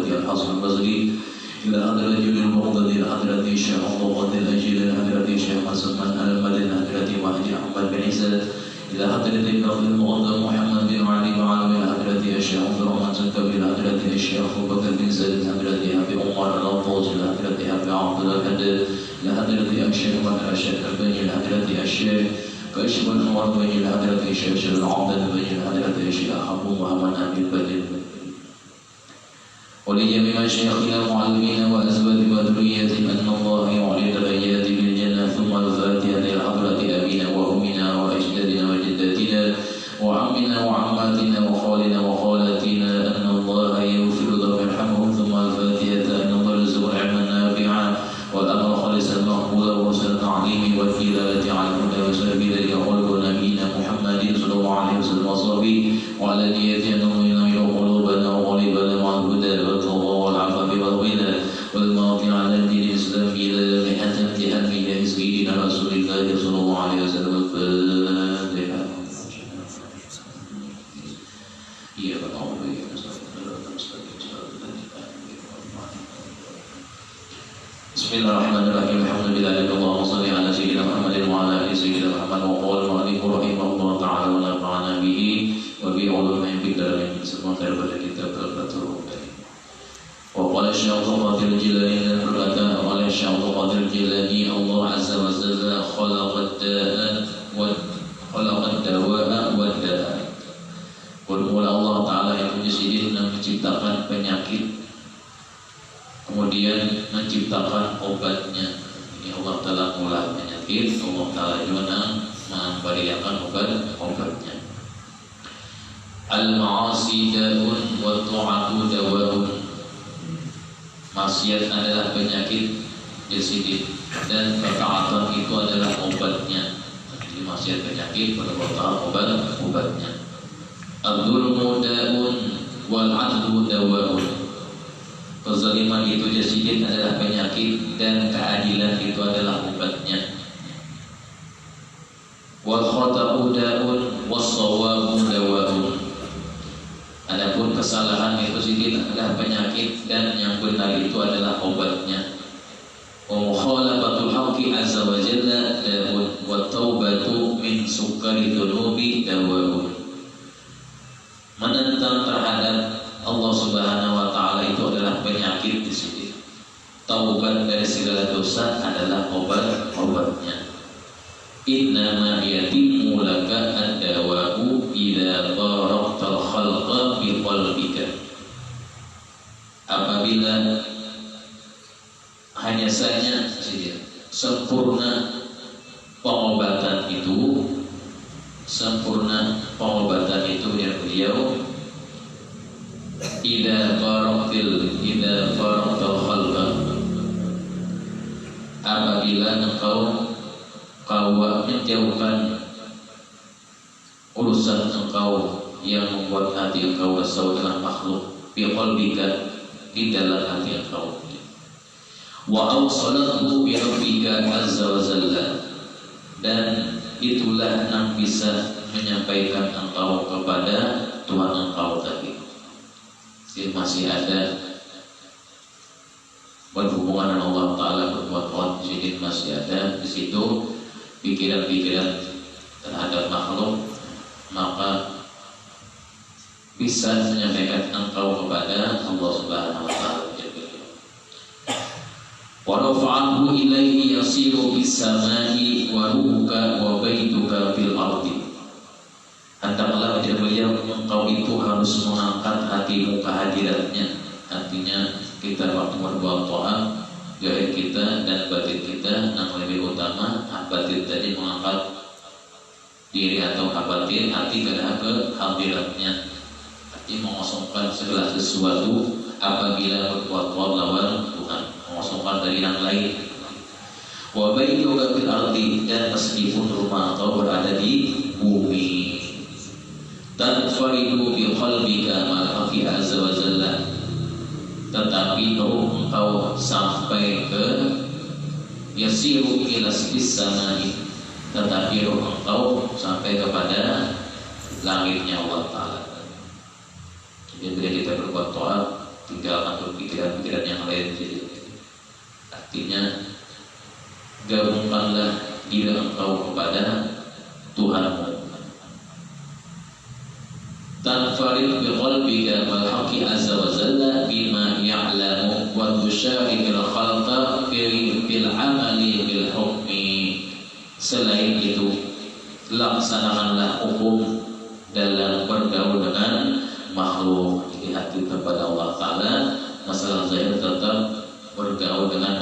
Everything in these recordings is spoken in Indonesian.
حضرة الحسن البصري إلى حضرة المقتدر إلى حضرة الشيخ عبد الأجيل إلى حضرة الشيخ حسن المدن إلى حضرة مهدي أحمد بن عيسى إلى حضرة النبي المقدم محمد بن علي وعلى إلى حضرة الشيخ عبد الرحمن الكبير إلى حضرة الشيخ أبو بكر بن زيد إلى حضرة أبي عمر الأطوس إلى حضرة أبي عبد الهدى إلى حضرة الشيخ بكر الشيخ البني إلى حضرة الشيخ كاشف الأنوار بني إلى حضرة الشيخ العبد بني إلى حضرة الشيخ أبو محمد أبي بدر ولجميع شيخنا المعلمين وأزواج وذريتهم أن الله يعلي درجات بالجنة ثم الفاتحة إلى حضرة أبينا وأمنا وأجدادنا وجداتنا وعمنا وعماتنا وخالنا وخالاتنا أن الله يغفر لهم ويرحمهم ثم الفاتحة أن الله يرزقنا علما نافعا والأمر خالصا مقبولا وحسن التعليم والدلالة على الهدى وسبيل ذلك خلق نبينا محمد صلى الله عليه وسلم وصحبه وعلى نيته أنه ينور قلوبنا وقلوبنا مع الهدى والتقوى والعفاف والغنى والماضي على دين الإسلام إلى محنة أمين سيدنا رسول الله صلى الله عليه وسلم الفاتحة. Bismillahirrahmanirrahim. Alhamdulillah Allahumma shalli ala sayyidina Muhammadin wa ala ali sayyidina Muhammad wa qala al-mu'allif rahimahullah ta'ala wa nafa'ana bihi wa bi ulumin fid darain semua daripada kitab Al-Fathul wa qala Syekh Qadir Jilani dan berkata oleh Syekh Qadir Jilani Allah azza wa jalla khalaqad da'a wa khalaqad dawa'a wa da'a. Bermula Allah ta'ala itu disini menciptakan penyakit kemudian menciptakan obatnya. Ini Allah Ta'ala mulai penyakit, Allah Ta'ala juga memvariakan obatnya. Al-ma'asi da'un wa tu'atu dawa'un. Maksiat adalah penyakit disidin dan ketaatan itu adalah obatnya. Jadi maksiat penyakit, ketaatan obatnya. Al-dhulmu da'un wal 'adlu dawa'un. Kezaliman itu jasidin adalah penyakit dan keadilan itu adalah obatnya. Wal khata'u da'un was-shawabu dawa'un. Adapun kesalahan itu jasidin adalah penyakit dan yang benar itu adalah obatnya. Wa mukhalafatul haqqi azza wa jalla da'un wa taubatu min sukari dzunubi dawa'un. Menentang terhadap Allah Subhanahu wa taala itu adalah penyakit di sini. Taubat dari segala dosa adalah obatnya. Innama yatimmu laka ad-dawa'u idza qaraqtal khalqa bi qalbika. Apabila hanya saja sempurna pengobatan itu ya beliau idza qaraqtal khalqa, apabila engkau menjauhkan urusan engkau yang membuat hati engkau resah dengan makhluk bi qalbika, di dalam hati engkau, wa awsalahu bi rabbika azza wa jalla, dan itulah yang bisa menyampaikan engkau kepada Tuhan engkau tadi. Masih ada berhubungan dengan Allah Ta'ala, berbuat jadi masih ada di situ pikiran-pikiran terhadap makhluk, maka bisa menyampaikan engkau kepada Allah Subhanahu wa Ta'ala. Wa rafa'ahu ilaihi yasiru bis samai wa ruhuka wa baituka fil ardi. Hantarlah wajah beliau, engkau itu harus mengangkat hatimu ke hadiratnya. Artinya kita waktu berbuat ta'at, gaib kita dan batin kita yang lebih utama. Batin tadi mengangkat diri atau batin, hati ke hadiratnya. Artinya mengosongkan segala sesuatu apabila berbuat ta'at lawan Tuhan, mengosongkan dari yang lain. Wa baituka fil ardi, dan meskipun rumah engkau berada di bumi, tanfaridu bi qalbika ma'afi azza wa jalla, tetapi roh engkau sampai ke yasiru ila samai, tetapi roh engkau sampai kepada langitnya Allah Ta'ala. Jadi bila kita berbuat taat, tinggalkan pikiran-pikiran yang lain. Jadi artinya gabungkanlah diri engkau kepada Tuhanmu. Tanfarid biqalbika wal haqqi azza wa jalla bima ya'lamu wa tusharikil khalqa bil amali bil hukmi. Selain itu, laksanakanlah hukum dalam bergaul dengan makhluk. Jadi hati kepada Allah Ta'ala, masalah zahir tetap bergaul dengan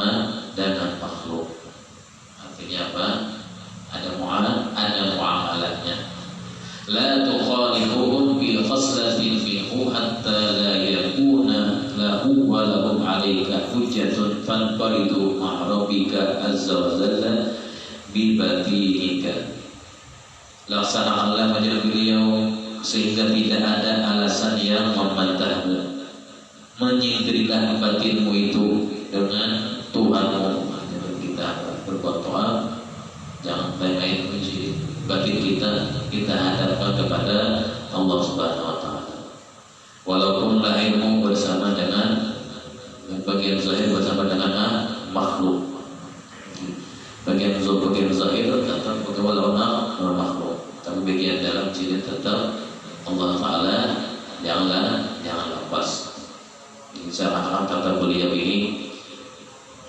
makhluk. Artinya apa? Ada muamalatnya. La tukhalifuhum bi khaslatin minhu hatta la yakuna lahu wa lahum 'alaika hujjatun fanfaridu ma'a rabbika azza wa jalla bi batinika. Laksanakanlah majelis beliau sehingga tidak ada alasan yang membantahmu. Menyingkirilah batinmu itu dengan Tuhanmu. Kita berbuat doa, jangan main-main kunci batin kita hadapkan kepada Allah Subhanahu wa Ta'ala. Walaupun lahirmu bersama dengan bagian zahir bersama dengan makhluk, bagian zahir tetap walau makhluk, tapi bagian dalam sini tetap Allah Ta'ala. Jangan lepas. Misalkan kata beliau ini,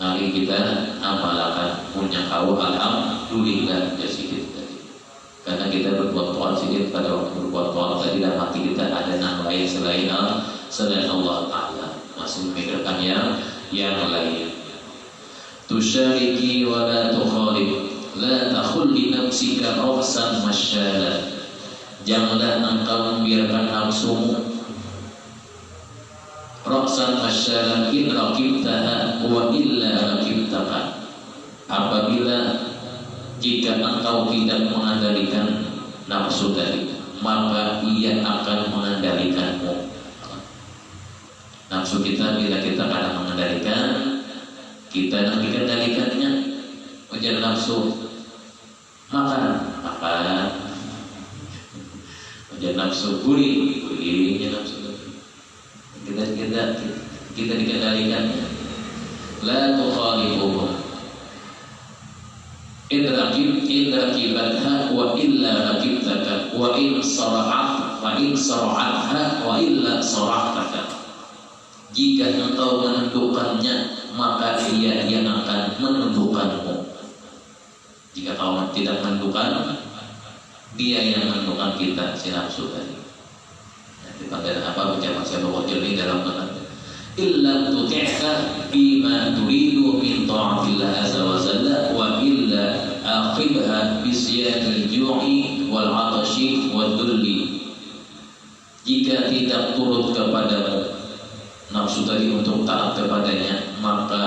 mari kita amalkan punya kau alhamdulillah sedikit tadi. Karena kita berbuat to'at sedikit, pada waktu berbuat to'at tadi dalam hati kita ada nama lain selain Allah Ta'ala, masih memikirkan yang lain. Tusyariki wa la tukhalif, la takhul li nafsika rafsan masyala. Janganlah engkau membiarkan nafsumu rafsan masyala in rakibtaha wa illa rakibtaka. Apabila jika engkau tidak mengendalikan nafsu tadi, maka ia akan mengendalikanmu. Nafsu kita bila kita kadang mengendalikan, kita yang dikendalikannya. Ujar nafsu, makan. Ujar nafsu, gurihnya nafsu. Kita dikendalikannya. La tukhalifuhum in rakibatha wa illa rakibtaka wa in sara'atha wa illa sara'taka. Jika engkau menundukkannya, maka ia yang akan menundukkanmu. Jika kau tidak menundukkan, dia yang menundukkan kita, si nafsu tadi. Dipanggil apa? Ucapan saya bahwa ini dalam kata illa tuti'ka bima turidu min ta'atillah azza wa jalla wa illa akhibha bisyadil ju'i wal 'atashi wal dhulli. Jika tidak turut kepadamu nafsu tadi untuk taat kepadanya, maka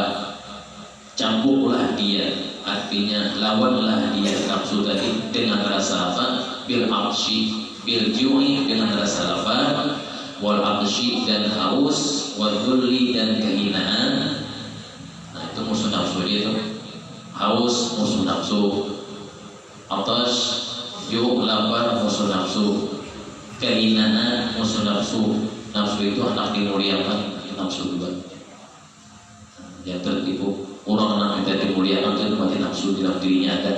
campurlah dia, artinya lawanlah dia nafsu tadi dengan rasa apa? Bil 'atashi bil ju'i, dengan rasa lapar, wal 'atashi dan haus, wal dhulli dan kehinaan. Nah, itu musuh nafsu dia itu. Haus musuh nafsu, atas ju' lapar musuh nafsu, kehinaan musuh nafsu. Nafsu itu anak dimuliakan, nafsu juga. Yang tertipu orang yang minta dimuliakan itu berarti nafsu dalam dirinya ada.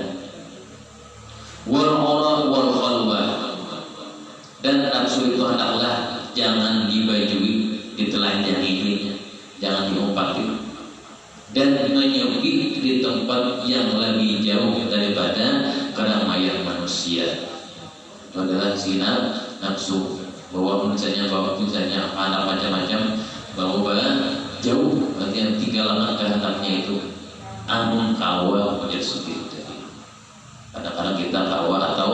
Wal ura wal khalwa, dan nafsu itu hendaklah jangan dibajui, ditelanjangi, jangan diumpati, dan menyepi di tempat yang lebih jauh daripada keramaian manusia. Itu adalah zina nafsu. Bahwa misalnya anak macam-macam, bahwa jauh bagian tiga langkah kehendaknya itu amun kawa menjadi seperti. Kadang-kadang kita kawa atau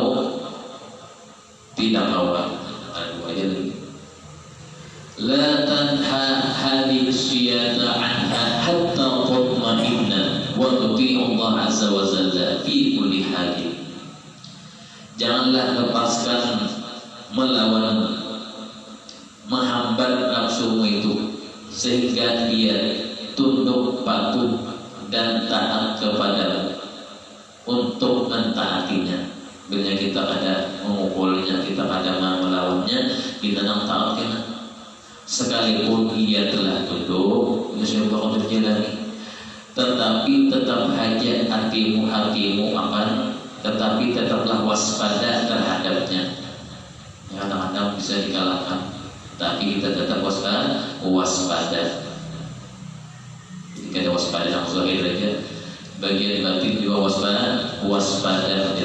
tidak kawa, ada dua aja lagi. La tanha hadhihi siyata anha hatta tatma'inna wa tuti'u Allah azza wa jalla fi kulli halin. Janganlah lepaskan melawan, menghambat nafsumu itu sehingga dia tunduk patuh dan taat kepadamu untuk mentaatinya. Bila kita ada memukulnya, kita ada melawannya, kita taatkan sekalipun ia telah tunduk Syekh Abdul Jalani, tetapi tetap saja hatimu akan, tetapi tetaplah waspada terhadapnya. Kadang-kadang bisa dikalahkan, tapi kita tetap waspada. Jika ada waspada yang zahir aja, bagian batin juga waspada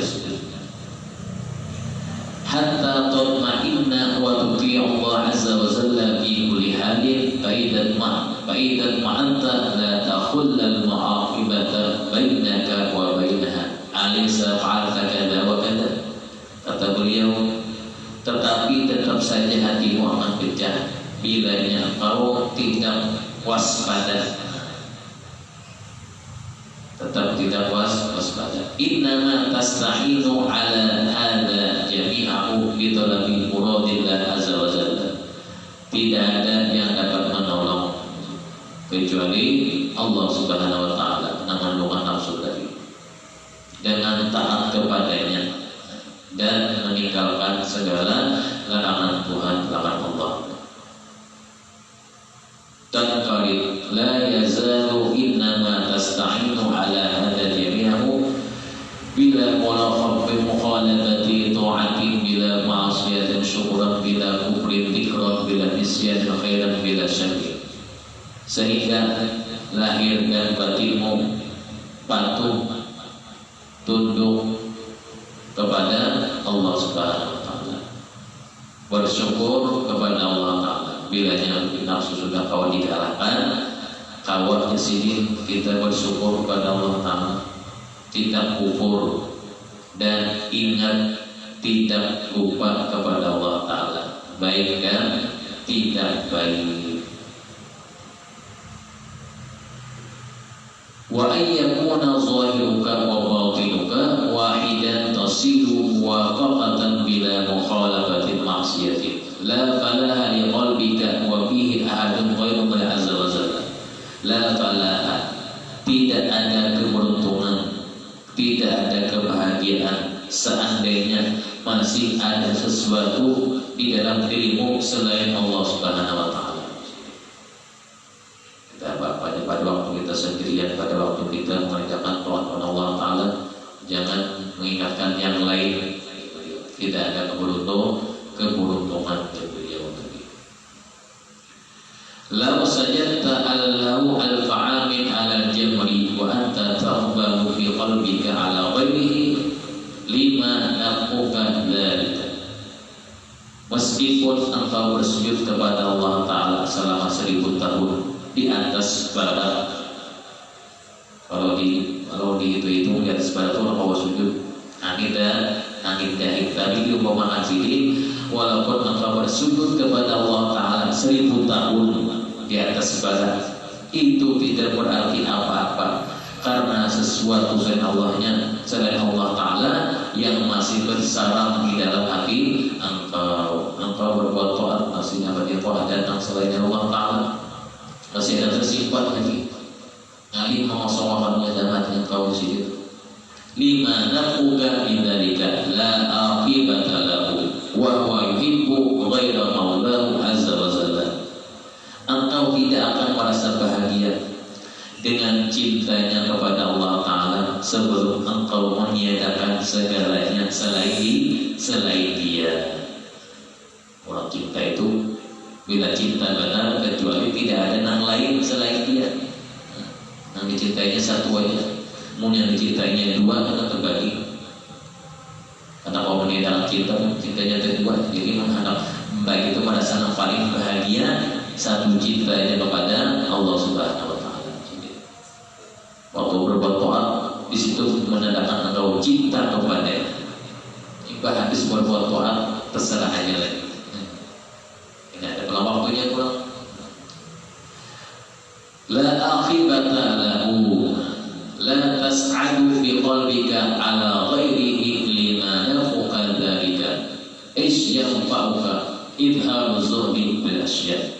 hatta tatma'inna wa tuti Allah azza wa jalla fi kulli halin faidan ma'anta la takhulla al-mu'aqibata bainaka wa bainaha alaysa fa'alta kada wa kada. Kata beliau, tetapi tetap saja hatimu akan pecah bilanya engkau tidak waspada, tetap tidak waspada. Innama tasta'inu ala hadha jami'ahu bi talabi muradillah azza wa jalla. Tidak ada yang dapat menolong kecuali Allah Subhanahu wa taala, menundukkan nafsu tadi dengan taat kepadanya dan meninggalkan segala larangan Tuhan, larangan Allah. Tanqalib la yazalu innama tasta'inu ala hadha jami'ahu bila mukhalafati ta'atin, bila ma'asiyatin syukran, bila kufrin dhikran, bila nisyan khairan, bila syakir. Sehingga lahir dan batinmu patuh tunduk kepada Allah Subhanahu wa taala, bersyukur kepada Allah taala. Bilanya nafsu sudah kau dikalahkan, kau di sini kita bersyukur kepada Allah taala, tidak kufur dan ingat tidak lupa kepada Allah taala, baik dan tidak baik. Wa ayyakuna zahiruka wa batinuka wahidan tasilu muwafaqatan bila mukhalafatin ma'siyatin la falaha li qalbika wa fihi ahadun ghairu Allah azza wa jalla. La falaha, tidak ada keberuntungan, tidak ada kebahagiaan seandainya masih ada sesuatu di dalam dirimu selain Allah Subhanahu wa taala. Pada waktu kita sendirian, pada waktu kita mengerjakan taat kepada Allah taala, jangan mengingatkan yang lain. Tidak ada keberuntungan beliau tadi. Law sajadta allahu al-fa'amin ala jamri wa anta taghbahu fi qalbika ala ghairihi lima naquka dzalika. Meskipun engkau bersujud kepada Allah taala selama 1000 tahun di atas barat, kalau dihitung di atas barat itu engkau sujud angin dahik, tapi diumpamakan sini walaupun engkau bersujud kepada Allah taala 1000 tahun di atas barat, itu tidak berarti apa-apa, karena sesuatu selain Allah taala yang masih bersarang di dalam hati engkau berbuat taat, masih dapat taat datang selain Allah taala, masih ada tersimpan lagi. Ali mengosongkannya dalam hati engkau di situ. Lima nafuka bidzalika la aqibata lahu wa huwa yuhibbu ghaira maulahu azza wa jalla. Engkau tidak akan merasa bahagia dengan cintanya kepada Allah taala sebelum engkau meniadakan segalanya selain Dia. Orang cinta itu bila cinta benar kecuali tidak ada yang lain selain Dia. Yang dicintainya satu aja. Mau yang dicintainya dua kan terbagi. Karena kalau meniadakan cintanya kedua, jadi menghadap baik itu merasa yang paling bahagia satu cintanya kepada Allah Subhanahu wa taala. Waktu berbuat taat di situ menandakan engkau cinta kepada. Jika habis berbuat taat terserah aja lagi. Ini ada kalau waktunya kurang. La akhibata lahu la tas'adu fi qalbika ala ghairihi lima nafuka dzalika ish yanfa'uka idharu zuhdi bil asya.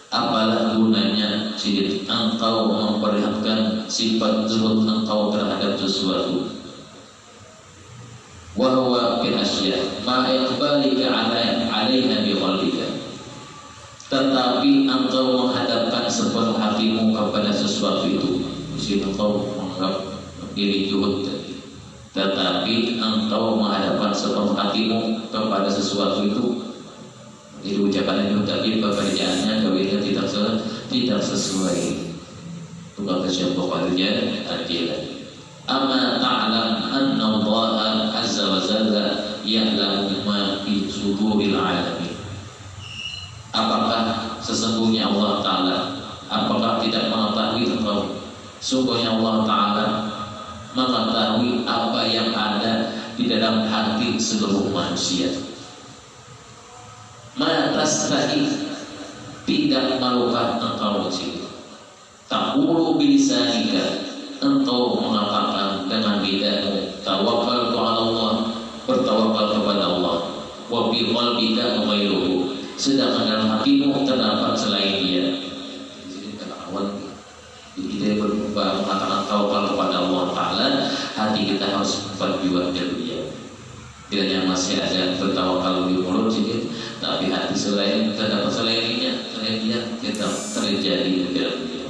Apalah gunanya jika engkau memperlihatkan sifat zuhud engkau terhadap sesuatu, wa huwa bil asya ma yaqbalika alaiha bi qalbika, tetapi engkau menghadapkan sepenuh hatimu kepada sesuatu itu. Di sini engkau menganggap diri juhud tadi. Tetapi engkau menghadapkan sepenuh hatimu kepada sesuatu itu. Jadi ucapannya itu, tapi pekerjaannya kawinnya tidak sesuai. Itu kata Syekh Qadir Al-Jilani. Amma ta'lam anna Allah azza wa jalla ya'lamu ma fi suduril alamin. Apakah sesungguhnya Allah Ta'ala, apakah tidak mengetahui engkau? Sungguhnya Allah Ta'ala mengetahui apa yang ada di dalam hati seluruh manusia. Ma tastahi, tidak malukah engkau sini? Taqulu bilisanika, engkau mengatakan dengan lidahmu, tawakkaltu 'ala Allah, bertawakal kepada Allah. Wa bi qalbika ghairuhu, sedangkan dalam hatimu terdapat selain Dia. Jadi kata awal, kita mengatakan tawakal kepada Allah Ta'ala, hati kita harus berjuang dari Dia. Tidak hanya masih ada bertawakal di mulut sedikit, tapi hati selain terdapat selain Dia tetap terjadi di dalam Dia.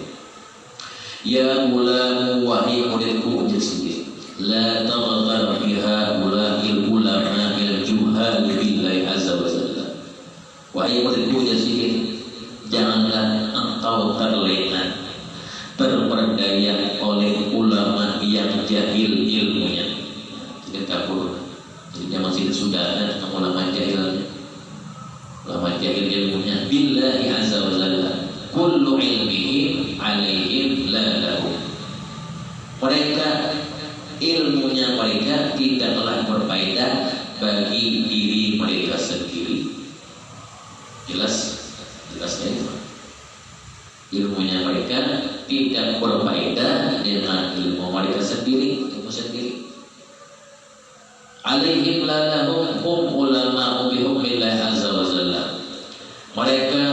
Ya ulamu wahai muridku sedikit, la taghtar biha ula'il ulama il juhal billahi azza wa jalla. Wahai muridku sedikit, janganlah engkau terlena terperdaya oleh ulama yang jahil ilmunya. Tidak kabur. Jadi zaman situ sudah ada ulama jahilnya, ulama jahil ilmunya. Billahi azza wa jalla, kullu ilmihim alaihim la lahum. Mereka ilmunya mereka tidaklah berfaedah bagi diri mereka sendiri. Jelas ya itu. Ilmunya mereka tidak berfaedah dengan ilmu mereka sendiri, ilmu sendiri. Alaihim la lahum hum ulama'u bihukmillah azza wa jalla. Mereka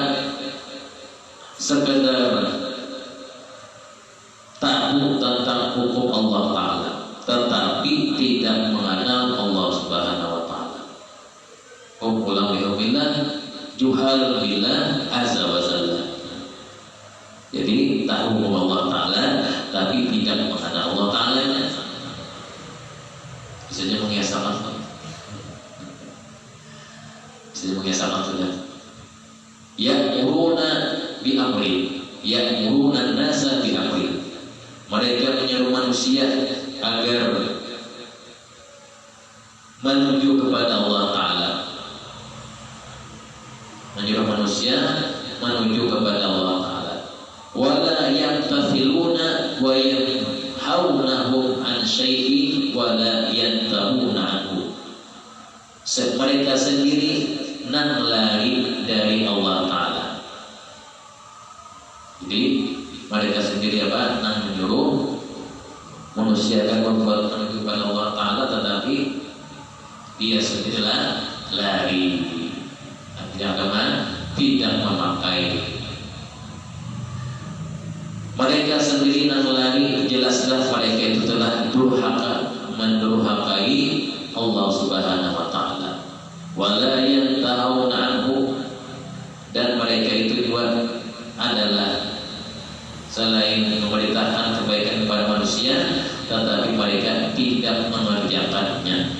sekedar tahu tentang hukum Allah Ta'ala, tetapi tidak mengenal Allah Subhanahu wa Ta'ala. Hum ulama'u bihukmillah juhal billah azza wa jalla. Jadi tahu Allah Ta'ala tapi tidak mengenal Allah Ta'ala. Bisa mengiasakan, sudah. Ya'muruna bi amri, ya'muruna an-nasa bi amri. Mereka menyeru manusia agar menuju kepada Allah Ta'ala. Menyuruh manusia menuju kepada Allah Ta'ala. Wala yantathiluna wa yanhaunahum an syai'in wala yantahuna anhu. Mereka sendiri nan lari dari Allah Ta'ala. Jadi mereka sendiri apa? Nan menyuruh manusia akan membuat menuju kepada Allah Ta'ala, tetapi dia sendirilah lari. Agama tidak memakai. Mereka sendiri yang lari, jelaslah mereka itu telah durhaka, mendurhakai Allah Subhanahu wa Ta'ala. Wala yantahuna anhu, dan mereka itu juga adalah selain memerintahkan kebaikan kepada manusia, tetapi mereka tidak mengerjakannya.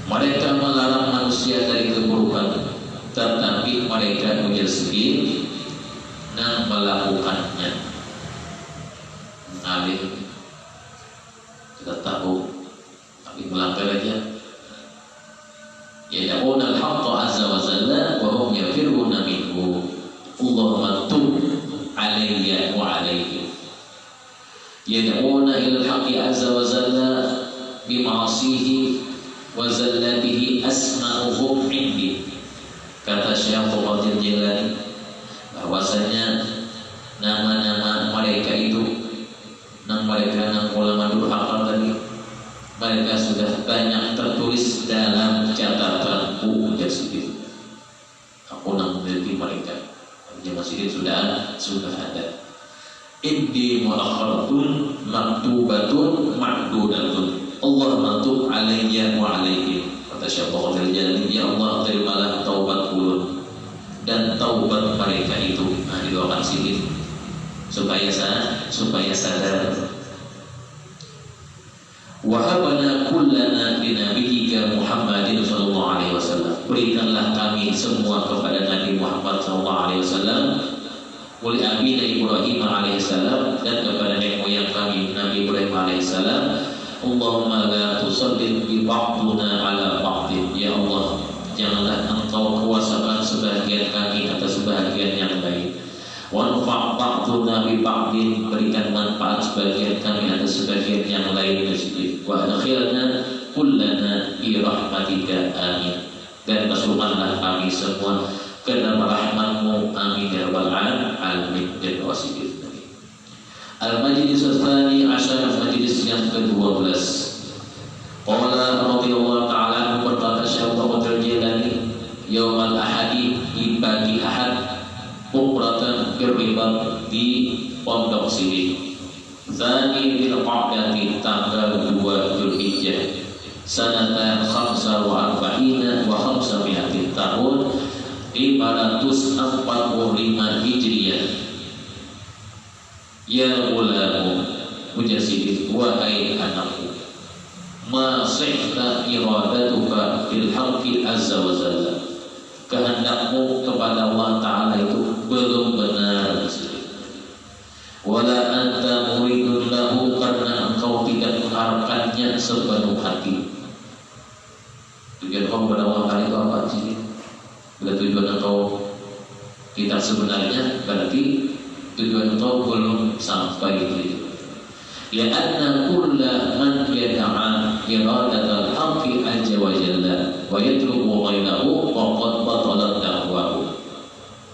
Mereka melarang manusia dari keburukan, tetapi mereka menyelesaikan dan melakukannya. Mengalih, kita tahu, tapi melanggar aja. Yad'una al-haqqa azza wa jalla wa hum yafirruna minhu. Allahumma tub alayya wa alayhim. Yad'una ila al-haqqi azza wa jalla bi ma'asihi wa zallatihi asma'uhum indi. Kata Syekh Qadir Jilani bahwasanya nama-nama mereka itu, nama ulama durhaka tadi, mereka sudah banyak tertulis dalam catatanku tersebut. Aku memiliki mereka. Di masjid sudah ada. Indi mu'akharatun maktubatun ma'dudatun. Allah maktub alayya wa alaihim. Kata Syekh Qadir Jilani, ya Allah terimalah taubat ulun dan taubat mereka itu. Nah, didoakan sedikit supaya sadar. Wahabana kullana li nabiyyika Muhammadin sallallahu alaihi wasallam. Berikanlah kami semua kepada Nabi Muhammad sallallahu alaihi wasallam, wali abina Ibrahim alaihi salam, dan kepada nenek moyang kami Nabi Ibrahim alaihi salam. Allahumma la tusallit bi ba'duna ala ba'din. Ya Allah, janganlah Engkau kuasakan sebagian kami atas sebagian yang lain. Wanfa' ba'duna bi ba'din, berikan manfaat sebagian kami atas sebagian yang lain. Wa adkhilna kullana bi rahmatika, amin. Dan masukkanlah kami semua ke dalam rahmat-Mu, amin ya rabbal alamin. Dan wasidin. Al-Majlis Al-Thani Asyar, majlis yang ke-12. Qala radhiyallahu ta'ala berkata Syekh Abdul Jilani, Yaumal Ahadi, di pagi Ahad, bukratan birribat di Pondok Sini. Zani bil qa'dati, tanggal 2 Dzulhijjah, sanata 45 wa 500 tahun 545 Hijriah. Ya gulamu, mujasidin, wahai anakku, ma sihta iradatuka fil haqqi azza wa jalla, kehendakmu kepada Allah Ta'ala itu belum benar. Wala anta muridun lahu, karena engkau tidak mengharapkannya sepenuh hati. Tujuan engkau kepada Allah Ta'ala itu apa sih? Bila tujuan engkau tidak sebenarnya, berarti tujuan engkau belum sampai itu. Lianna kulla man yada'a iradatal haqqi azza wa jalla wa yatlubu ghayrahu faqad batalat da'wahu.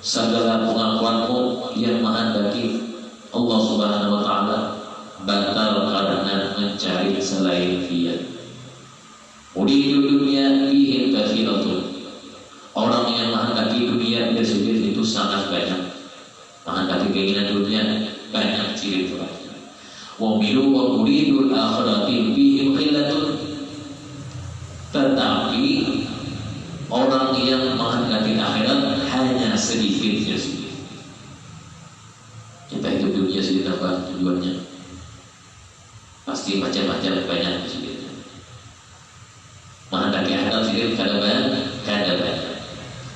Segala pengakuanmu yang menghendaki Allah Subhanahu wa taala batal karena mencari selain Dia. Uridu dunya fihi kathiratun. Orang yang menghendaki dunia dia sendiri itu sangat banyak. Menghendaki keinginan dunia banyak ciri khasnya. Wa bilu wa muridul akhirati fihi qillatun. Tetapi orang yang menghendaki akhirat hanya sedikit ya sedikit. Kita hidup dunia sedikit apa tujuannya? Pasti macam-macam banyak sedikit. Menghendaki akhirat sedikit kada banyak.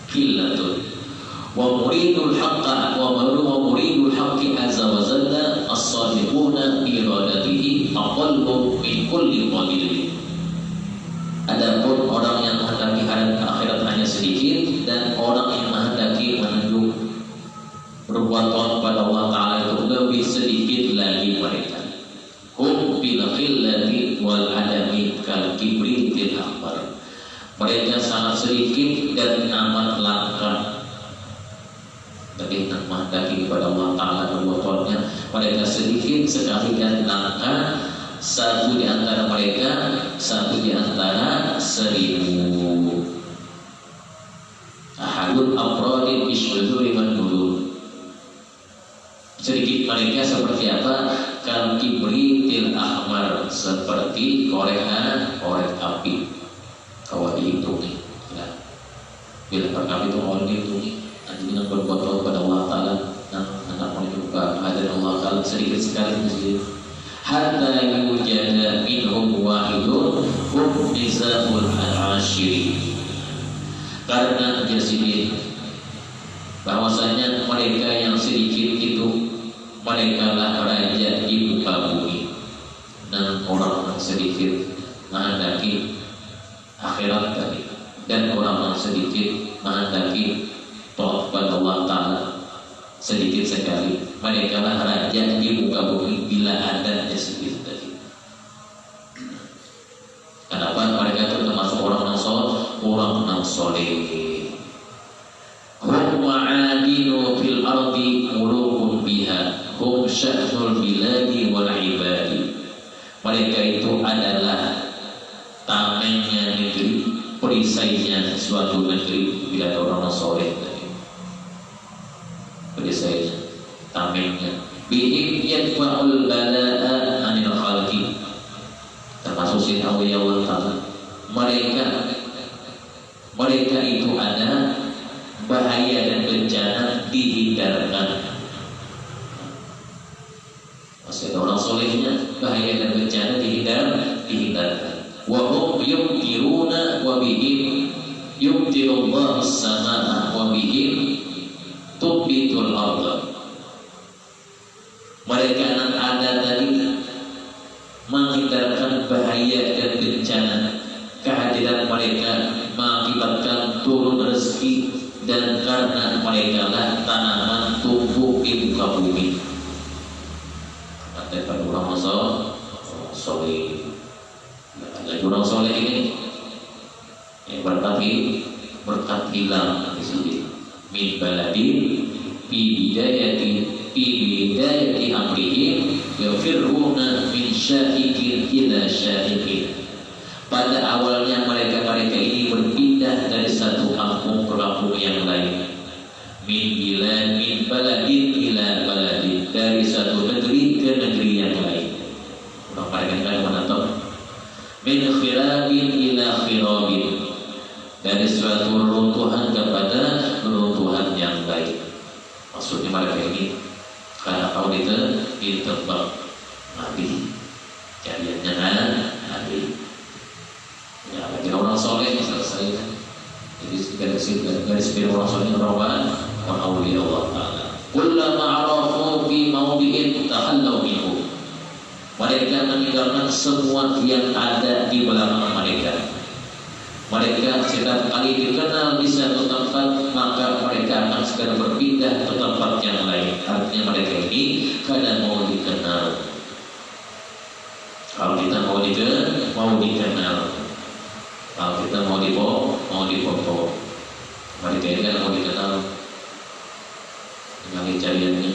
Qillatun. Wa muridul haqqa wa muridul haqqi azza wa jalla as-sadiquna bi iradatihi aqallu min kulli qalil. Adapun orang yang menghendaki akhirat hanya sedikit, dan orang yang menghendaki menuju perbuatan kepada Allah Ta'ala itu lebih sedikit lagi mereka. Hum bil khillati wal adami kal kibritil akbar. Mereka sangat sedikit dan amat langka. Tapi nak menghendaki kepada Allah Ta'ala perbuatannya, mereka sedikit sekali dan langka. Satu di antara mereka, satu di antara 1000. Ahadul afradi bisyuduri man dulu. Sedikit mereka seperti apa? Kal kibritil ahmar, seperti korek api. Kalau dihitungi, ya. Bila perkara itu mau dihitungi, nanti dengan berbuat kepada Allah Ta'ala, anak menunjukkan hadirat Allah Ta'ala sedikit sekali masjid. Hatta yujada minhum wahidun hum nizamul al-ashiri. Karena jadi bahwasanya mereka yang sedikit itu, mereka lah raja di muka bumi, dan orang yang sedikit menghendaki akhirat tadi, dan orang yang sedikit menghendaki taat kepada Allah Ta'ala sedikit sekali. Mereka lah raja di muka bumi bila adanya sedikit tadi. Kenapa? Mereka itu termasuk orang yang soleh. Hum ma'adinu fil ardi mulukun biha, hum syahnul biladi wal ibadi. Mereka itu adalah tamengnya negeri, perisainya suatu negeri bila ada orang soleh tadi. Perisainya, tamengnya. Bihim yadfa'ul bala'a anil khalqi. Termasuk sin awliya Allah Ta'ala. Mereka itu ada bahaya dan Masih ada orang solehnya, bahaya dan bencana dihindarkan. Wa hum yumtiruna wa bihim yumtirullahu as-samaa wa bihim tubitul ardh. Mereka yang ada tadi menghindarkan bahaya dan bencana. Kehadiran mereka mengakibatkan turun rezeki, dan karena mereka lah tanaman tumbuh di muka bumi. Kata orang soleh, ada orang soleh ini yang berkat hilang di sini. Min baladin fi bidayati amrihim yafirruna min syahikin ila syahikin. Pada awalnya mereka ini berpindah dari satu kampung ke kampung yang lain. Min baladin ila baladin, dari satu negeri ke negeri yang lain. Mereka kan menatap. Min khirabin ila khirabin, dari suatu runtuhan kepada runtuhan yang baik. Maksudnya mereka ini karena kau ditebak Nabi, jadiannya Nabi. Ya, bagi orang soleh selesai. Jadi garis biru orang soleh rawan wa awliya Allah Ta'ala. Kullama arafu fi mawdi'in tahallau minhu. Mereka meninggalkan semua yang ada di belakang mereka. Mereka setiap kali dikenal di satu tempat, maka mereka akan segera berpindah ke tempat yang lain. Artinya mereka ini kadang mau dikenal. Kalau kita mau dikenal, kalau kita mau dipoto, mereka ini kan mau dikenal dengan cariannya.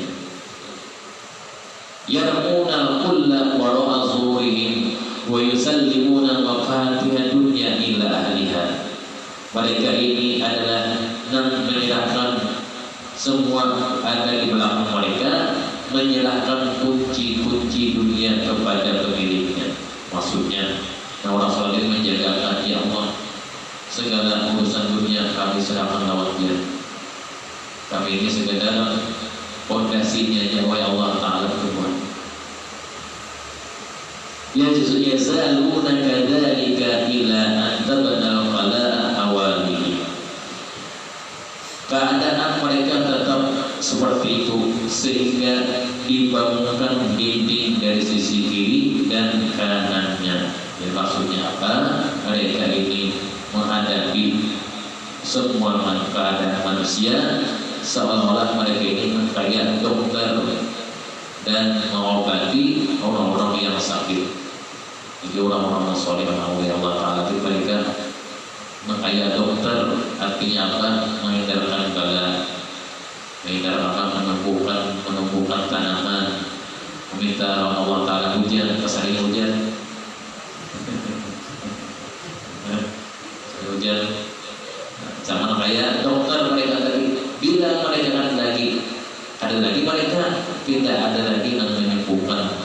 Yarmunal kulla wara'a zuhurihim wa yusallimuna mafatiha dunya ila ahliha. Mereka ini adalah menyerahkan semua ada di belakang mereka, menyerahkan kunci-kunci dunia kepada pemiliknya. Maksudnya orang soleh menjagakan, ya Allah, segala urusan dunia kami serahkan lewat dia. Kami ini sekedar fondasinya ya Allah Ta'ala Tuhan. Yazaluna kadzalika ila an tabana al-qala'a awalihi. Keadaan mereka tetap seperti itu sehingga dibangunkan dinding dari sisi kiri dan kanannya. Ya, maksudnya apa? Mereka ini menghadapi semua keadaan manusia seolah-olah mereka ini kayak dokter dan mengobati orang-orang yang sakit. Jadi orang-orang soleh yang Allah Ta'ala itu mereka kayak dokter, artinya apa? Menghindarkan bala, menghindarkan menumbuhkan tanaman, meminta Allah Ta'ala hujan, kesari hujan. Hujan sama kayak dokter mereka tadi. Bila mereka ada lagi mereka tidak ada lagi yang menyembuhkan,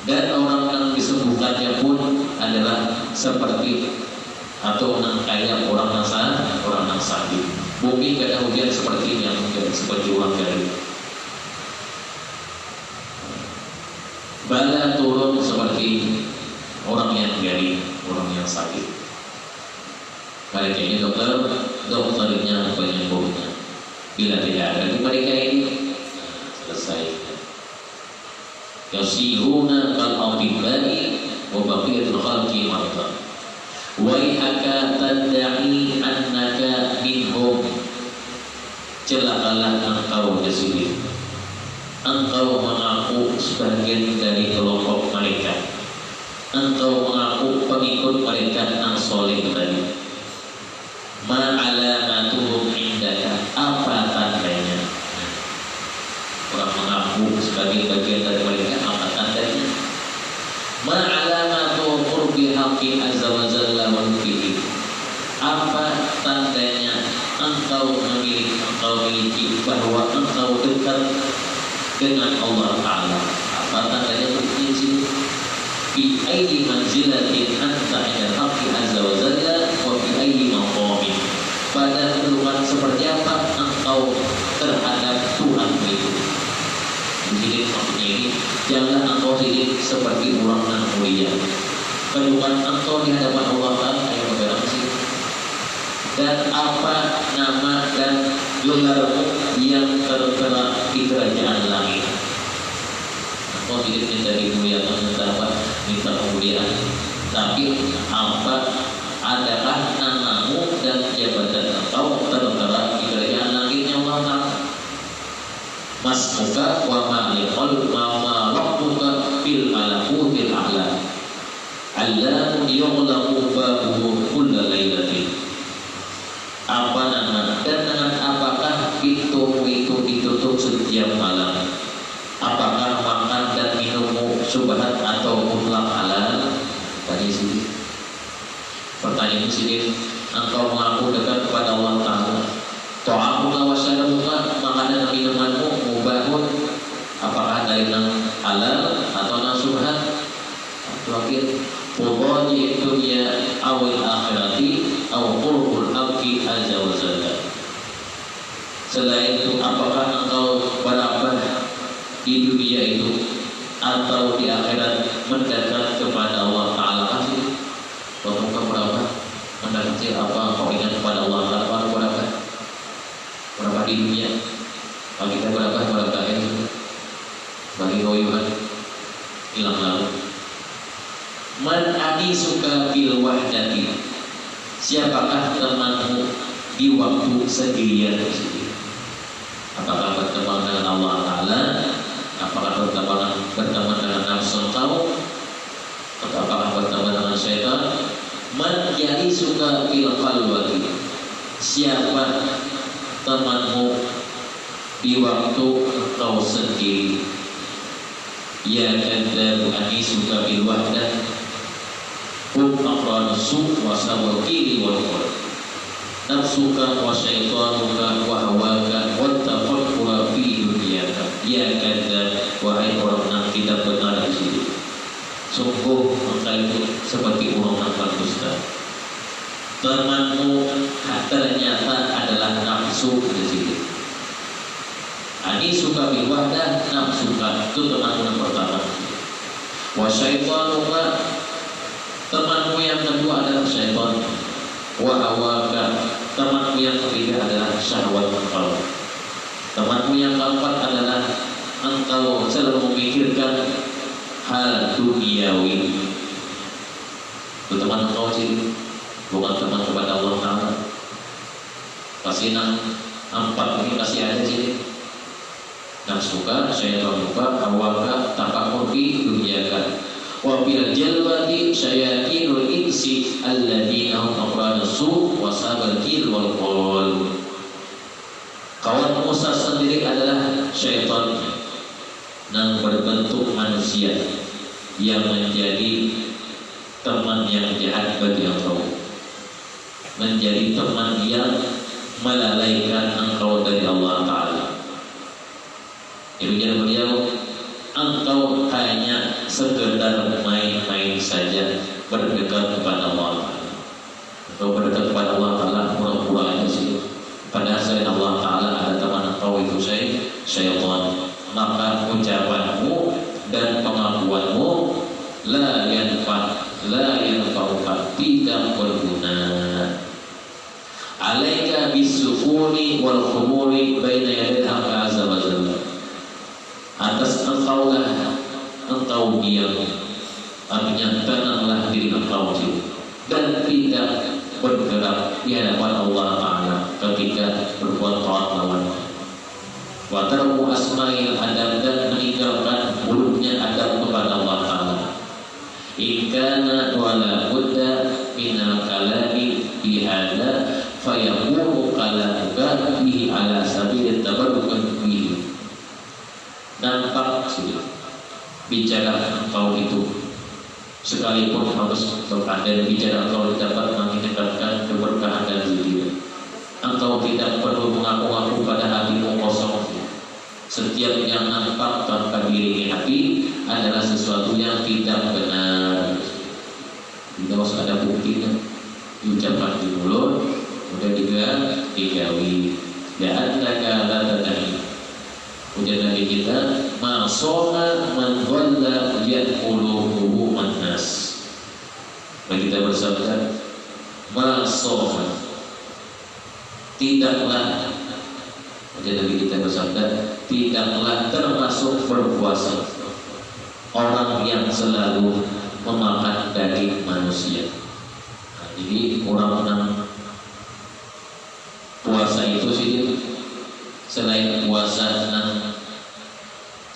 dan orang yang disembuhkannya pun adalah seperti atau kayak orang yang sakit. Bumi kadang hujan seperti yang seperti ulang dari bala turun seperti orang yang garing, orang yang sakit. Mereka ini dokternya penyembuhnya. Bila tidak ada di mereka ini, selesai. Yasiruna kal atibari wa baqiyatul khalqi marda. Wa ihaka tad'i annaka minhum. Celakalah engkau di sini. Engkau mengaku sebagian dari kelompok mereka. Engkau mengaku pengikut mereka yang soleh tadi. Ma'alamatuhum indaka, apa tandanya? Orang mengaku sebagai bagian dari mereka, apa tandanya? Ma'alamatuhum qurbi haqqi azza wa jalla wa nufihi, apa tandanya engkau memiliki bahwa engkau dekat dengan Allah Ta'ala? Apa tandanya bukti sini? Fi ayyi manzilatin anta 'inda haqqi azza wa jalla wa fi ayyi maqamin. Pada kedudukan seperti apa engkau terhadap Tuhan itu? sidik maksudnya ini, jangan engkau sidik seperti orang yang mulia. Kedudukan engkau di hadapan Allah Ta'ala yang berbeda sih. Dan apa nama dan gelarmu yang tertera di kerajaan langit? Engkau sidik minta dimuliakan, minta apa? Minta kemuliaan. Tapi apa adakah namamu dan jabatan engkau tertera di kerajaan langitnya Allah Ta'ala? Masmuka wa ma'liqal ma rabbuka fil malakutil a'la allamu yughlaqu babuhu kulla laylatin. Apa nama dan dengan apakah pintumu itu ditutup setiap malam? Apakah makan dan minummu syubhat atau mutlak halal? Tadi sini pertanyaan sini, engkau mengaku dekat kepada Allah Ta'ala, ta'amuka wa syarabuka, makanan dan minumanmu mubahun, apakah dari yang halal atau yang syubhat? Terakhir, Wallahi dunya awil akhirati aw qurbul abdi azza wa jalla. Selain itu, apakah engkau berapa di dunia itu atau di akhirat mendekat kepada Allah Ta'ala? Kasih engkau berapa mendekati apa engkau ingat kepada Allah Ta'ala? Berapa di dunia? Bagi kita berapa ini? Bagi kau Yuhan hilang lalu. Man anisuka bil wahdati, siapakah temanmu di waktu sendirian tersebut? Apakah berteman dengan Allah Ta'ala? Apakah berteman dengan nafsu kau? Atau apakah berteman dengan syaitan? Man yanisuka bil khalwati, siapa temanmu di waktu kau sendiri? Ya kadzab anisuka bil wahdah hum aqran su' wa sawakili wal qul nafsuka wa syaitanuka wa hawaka wa tafakkura fi dunyaka. Ya kadzab, wahai orang yang tidak benar di sini, sungguh engkau itu seperti orang yang berdusta. Temanmu ternyata adalah nafsu di sini. Anisuka bil wahdah, nafsuka itu temanmu yang pertama. Wa syaitanuka, temanmu yang kedua adalah syaitan. Wa hawaka, temanmu yang ketiga adalah syahwat engkau. Temanmu yang keempat adalah engkau selalu memikirkan hal duniawi. Itu teman engkau sih, bukan teman kepada Allah Ta'ala. Kasih empat ini kasih ada sih. Nafsuka, syaitan-muka, hawaka, tafakur fi dunyaka. Wa bil jalwati syayatinul insi alladzina hum aqranus su' wa sabatil wal qul. Kawan Musa sendiri adalah syaitan yang berbentuk manusia yang menjadi teman yang jahat bagi engkau, menjadi teman yang melalaikan engkau dari Allah Ta'ala. Itu jadi beliau, engkau hanya sekedar main-main saja berdekat kepada Allah Ta'ala. Engkau berdekat kepada Allah Ta'ala pura-pura aja sih. Padahal selain Allah Ta'ala ada teman engkau itu syaitan. Maka ucapanmu dan pengakuanmu la yanfa'uka, tidak berguna. Alaika bisukuni wal khumuri baina yadil haqq azza wa jalla. Atas engkaulah engkau diam, artinya tenanglah diri engkau dan tidak bergerak di hadapan Allah Ta'ala ketika berbuat taat lawan. Wa tarku asma'il adab, dan meninggalkan mulutnya adab kepada Allah Ta'ala. Ikana wala budda minal kalami bihada fayakunu kalamuka bihi ala sabil tabarrukan bihi. Nampak sudah bicara engkau itu, sekalipun harus berkandang bicara engkau dapat meningkatkan keberkahan dan zikir. Engkau tidak perlu mengaku-ngaku pada hatimu kosong. Setiap yang nampak tanpa diiringi hati adalah sesuatu yang tidak benar. Tidak harus ada buktinya. Diucapkan di mulut, kemudian juga digawi. Dan anda kala tadi ujian Nabi kita, mas soma man dhalla yadkhuluhu an-nas. Kita bersabda, ma soma, tidaklah, Nabi kita bersabda, tidaklah termasuk berpuasa orang yang selalu memakan daging manusia. Nah, jadi orang yang puasa itu sih selain puasa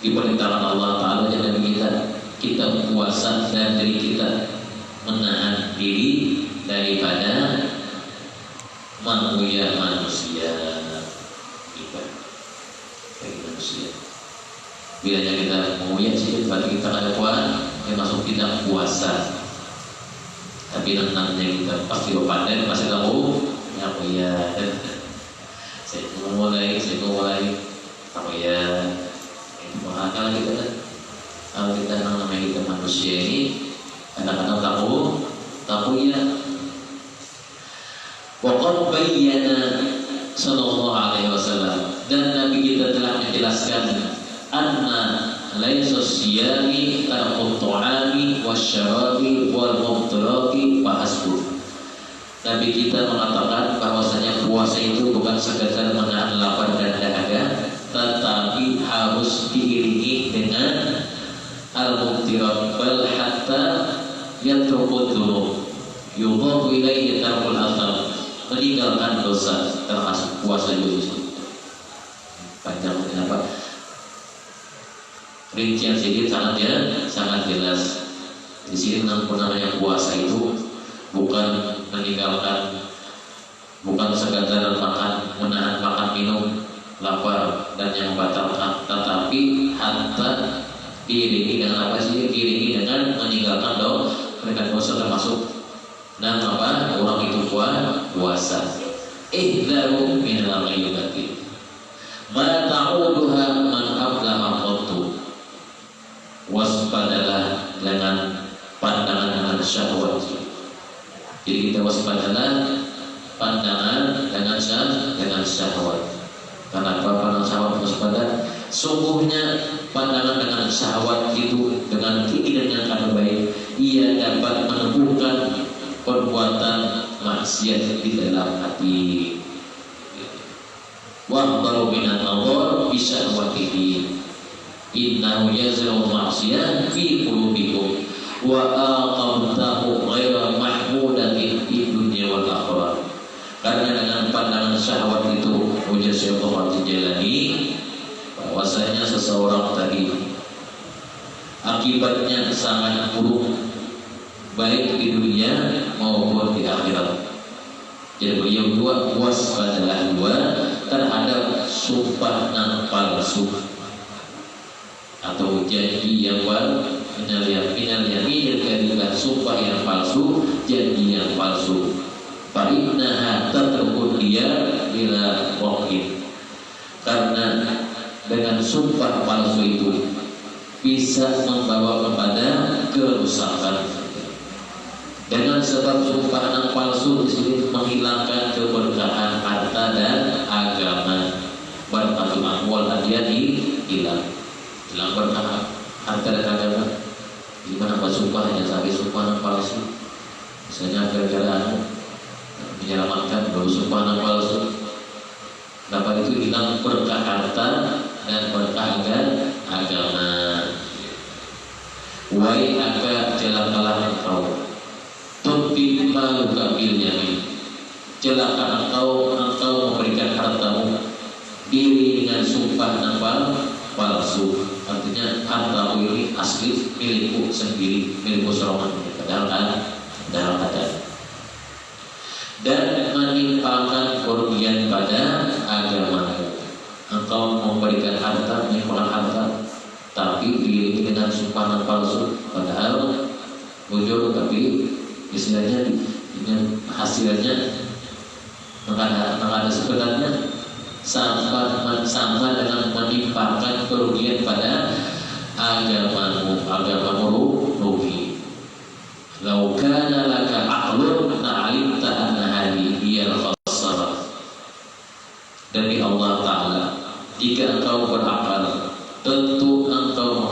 diperintahkan Allah Ta'ala dan Nabi kita puasa dan diri kita menahan diri daripada menguya manusia, bagi manusia. Bilanya kita menguya sih berarti kita ada puasa, yang masuk kita puasa. Tapi nantinya kita pasti pandai, pasti tahu ya ya. Saya mulai apa ya? Kalau kita namanya kita manusia ini kadang-kadang tahu ya. Waqad bayyana sallallahu alaihi wasallam, dan Nabi kita telah menjelaskan anna laisa siyami tarqut ta'ami wasyarabi wal mubtirati wa hasbu. Nabi kita mengatakan bahwasanya puasa itu bukan sekedar menahan lapar dan dahaga, tetapi harus diiringi dengan al-mubtirat, bal hatta yatrukul dzunub yudhafu ilaihi tarkul athar, meninggalkan dosa, termasuk puasa itu. Panjang kenapa? Rincian sedikit sangat jelas. Di sini namanya puasa itu bukan meninggalkan, bukan sekadar menahan makan minum, lapar dan yang membatalkan, tetapi hatta diiringi dengan apa sih? Diiringi dengan meninggalkan dosa, termasuk dan apa? Orang itu puasa. Ihdaru minal ghaibati ma ta'uduha man ablaha qattu. Waspadalah dengan pandangan syahwat. Jadi kita waspadalah pandangan dengan syahwat. Kenapa pandangan syahwat waspada? Sungguhnya pandangan dengan syahwat itu dengan keinginan yang akan baik, ia dapat menemukan perbuatan maksiat di dalam hati. Wa baru minat Allah bisa watihi. Innahu yazru maksiat fi qulubikum wa aqamtahu ghaira mahmudatin di dunia wal akhirah. Karena dengan pandangan syahwat itu ujar Syekh Muhammad Jalani bahwasanya seseorang tadi akibatnya sangat buruk baik di dunia maupun di akhirat. Jadi beliau waspadalah terhadap sumpah yang palsu atau janji yang minal yamin kadhibah, sumpah yang palsu, janji yang palsu. Fa innaha tatrukul dia bila waqin, karena dengan sumpah palsu itu bisa membawa kepada kerusakan. Dengan sebab sumpah yang palsu di sini menghilangkan keberkahan harta dan agama. Barakatul amwal hadiah hilang berkah harta dan agama. Gimana apa sumpahnya sampai sumpah yang palsu? Misalnya gara-gara menyelamatkan baru sumpah yang palsu, dapat itu hilang berkah harta dan berkah agama. Wai aka celakalah engkau tuti maluka bil yamin, celaka engkau memberikan hartamu diri dengan sumpah yang palsu. Artinya hartamu ini asli milikku sendiri, milikku seorang, padahal ada. Dan menimpakan kerugian pada agamamu. Engkau memberikan harta, menimpakan harta, tapi diiringi dengan sumpah yang palsu, padahal bujur, tapi istilahnya hasilnya mengada sebenarnya sama dengan menimpakan kerugian pada agamamu rugi. Lau kana laka aqlun la'alimta anna hadhihi hiyal khasarah. Demi Allah Ta'ala, jika engkau berakal, tentu engkau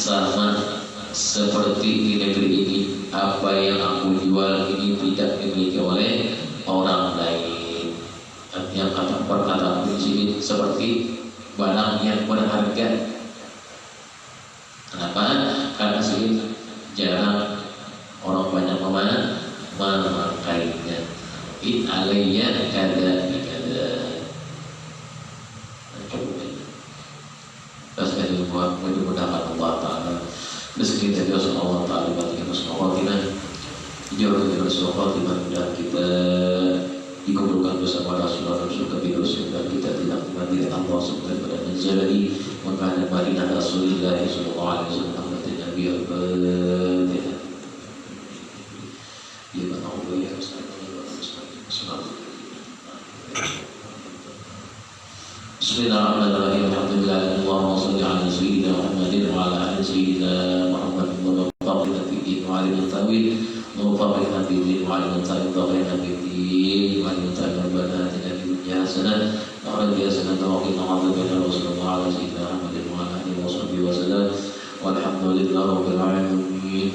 sama seperti di negeri ini. Apa yang aku jual ini tidak dimiliki oleh orang lain. Yang kata perkataan di sini seperti barang yang berharga. Kenapa? Karena sini jarang orang banyak memakainya. In alayya kada kada. Sekali buat mudah-mudahan Allah Ta'ala rezeki dari Allah Ta'ala bagi musnawatinan jauh dari musnawatinan dan kita dikumpulkan bersama Rasulullah surga bidus dan kita tidak mati Allah subhanahu wa ta'ala menjalani makanan Madinah Rasulullah sallallahu alaihi wasallam dan Nabi al-Fatihah ya Allah ya Rasulullah. Bismillahirrahmanirrahim. Alhamdulillah. Allahumma shalli ala sayyidina Muhammadin wa ala ali sayyidina Muhammad wa barik fi din wa ala tawil wa barik fi din wa ala tawil wa barik fi din wa ala tawil wa barik fi din hasanah wa ala hasanah wa qina adzaban Rasulullah ala sayyidina Muhammadin wa ala alihi wa sahbihi wa sallam walhamdulillahi rabbil alamin.